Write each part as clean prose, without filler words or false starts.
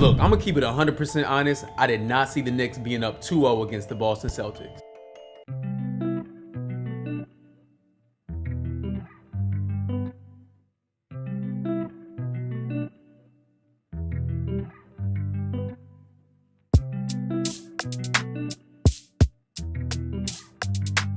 Look, I'm gonna keep it 100% honest. I did not see the Knicks being up 2-0 against the Boston Celtics.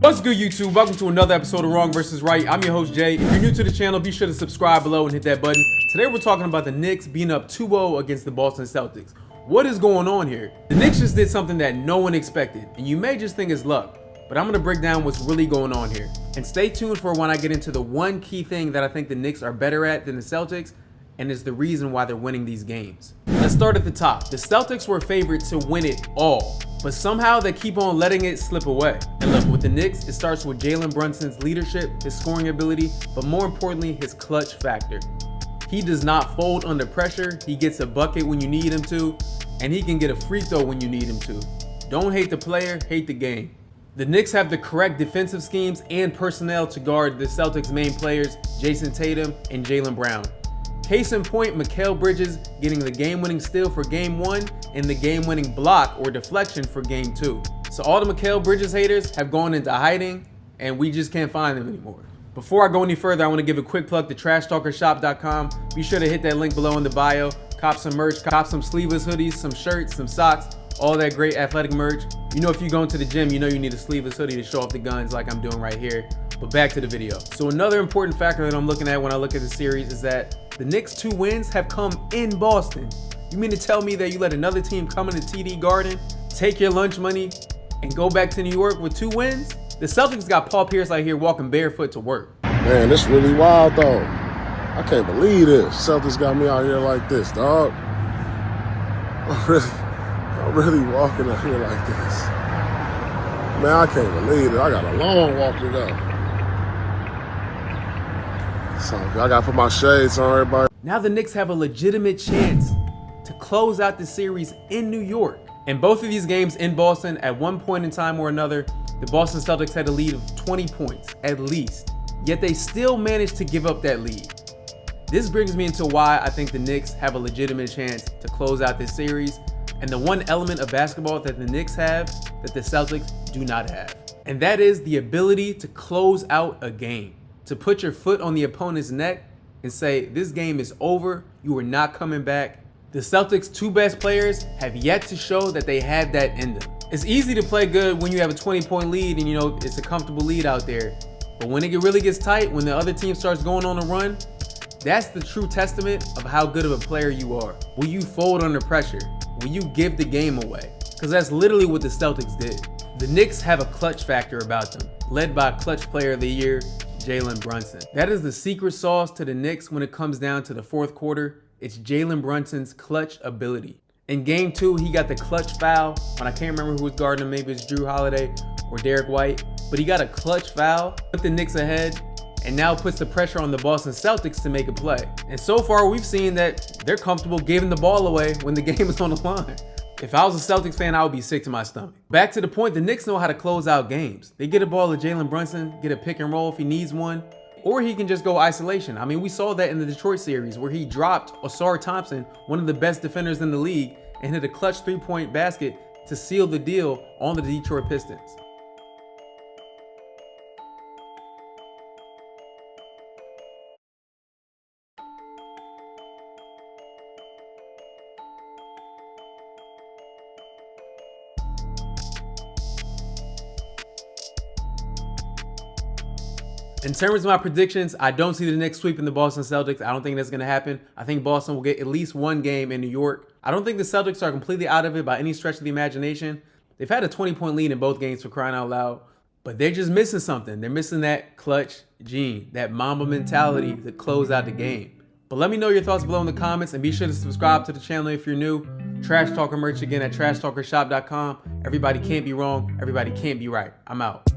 What's good, YouTube? Welcome to another episode of Wrong vs. Right. I'm your host, Jay. If you're new to the channel, be sure to subscribe below and hit that button. Today we're talking about the Knicks being up 2-0 against the Boston Celtics. What is going on here? The Knicks just did something that no one expected, and you may just think it's luck, but I'm going to break down what's really going on here. And stay tuned for when I get into the one key thing that I think the Knicks are better at than the Celtics, and it's the reason why they're winning these games. Let's start at the top. The Celtics were favored to win it all, but somehow they keep on letting it slip away. And look, with the Knicks, it starts with Jalen Brunson's leadership, his scoring ability, but more importantly, his clutch factor. He does not fold under pressure. He gets a bucket when you need him to, and he can get a free throw when you need him to. Don't hate the player, hate the game. The Knicks have the correct defensive schemes and personnel to guard the Celtics' main players, Jason Tatum and Jaylen Brown. Case in point, Mikal Bridges getting the game-winning steal for Game 1 and the game-winning block or deflection for Game 2. So all the Mikal Bridges haters have gone into hiding, and we just can't find them anymore. Before I go any further, I want to give a quick plug to TrashTalkerShop.com. Be sure to hit that link below in the bio. Cop some merch, cop some sleeveless hoodies, some shirts, some socks, all that great athletic merch. You know, if you're going to the gym, you know you need a sleeveless hoodie to show off the guns like I'm doing right here. But back to the video. So another important factor that I'm looking at when I look at the series is that the Knicks' 2 wins have come in Boston. You mean to tell me that you let another team come into TD Garden, take your lunch money, and go back to New York with 2 wins? The Celtics got Paul Pierce out here walking barefoot to work. Man, this really wild though. I can't believe this. Celtics got me out here like this, dog. I'm really walking out here like this. Man, I can't believe it. I got a long walk to go. So I gotta put my shades on, everybody. Now the Knicks have a legitimate chance to close out the series in New York. In both of these games in Boston, at one point in time or another, the Boston Celtics had a lead of 20 points, at least. Yet they still managed to give up that lead. This brings me into why I think the Knicks have a legitimate chance to close out this series, and the one element of basketball that the Knicks have that the Celtics do not have. And that is the ability to close out a game. To put your foot on the opponent's neck and say, this game is over, you are not coming back. The Celtics' 2 best players have yet to show that they have that in them. It's easy to play good when you have a 20-point lead and you know it's a comfortable lead out there. But when it really gets tight, when the other team starts going on a run, that's the true testament of how good of a player you are. Will you fold under pressure? Will you give the game away? Because that's literally what the Celtics did. The Knicks have a clutch factor about them, led by Clutch Player of the Year, Jalen Brunson. That is the secret sauce to the Knicks when it comes down to the fourth quarter. It's Jalen Brunson's clutch ability. In Game 2, he got the clutch foul, and I can't remember who was guarding him, maybe it's Drew Holiday or Derek White, but he got a clutch foul, put the Knicks ahead, and now puts the pressure on the Boston Celtics to make a play. And so far, we've seen that they're comfortable giving the ball away when the game is on the line. If I was a Celtics fan, I would be sick to my stomach. Back to the point, the Knicks know how to close out games. They get a ball to Jalen Brunson, get a pick and roll if he needs one, or he can just go isolation. I mean, we saw that in the Detroit series where he dropped Osar Thompson, one of the best defenders in the league, and hit a clutch 3-point basket to seal the deal on the Detroit Pistons. In terms of my predictions, I don't see the Knicks sweeping the Boston Celtics. I don't think that's going to happen. I think Boston will get at least 1 game in New York. I don't think the Celtics are completely out of it by any stretch of the imagination. They've had a 20-point lead in both games, for crying out loud, but they're just missing something. They're missing that clutch gene, that Mamba mentality to close out the game. But let me know your thoughts below in the comments, and be sure to subscribe to the channel if you're new. Trash Talker merch again at TrashTalkerShop.com. Everybody can't be wrong. Everybody can't be right. I'm out.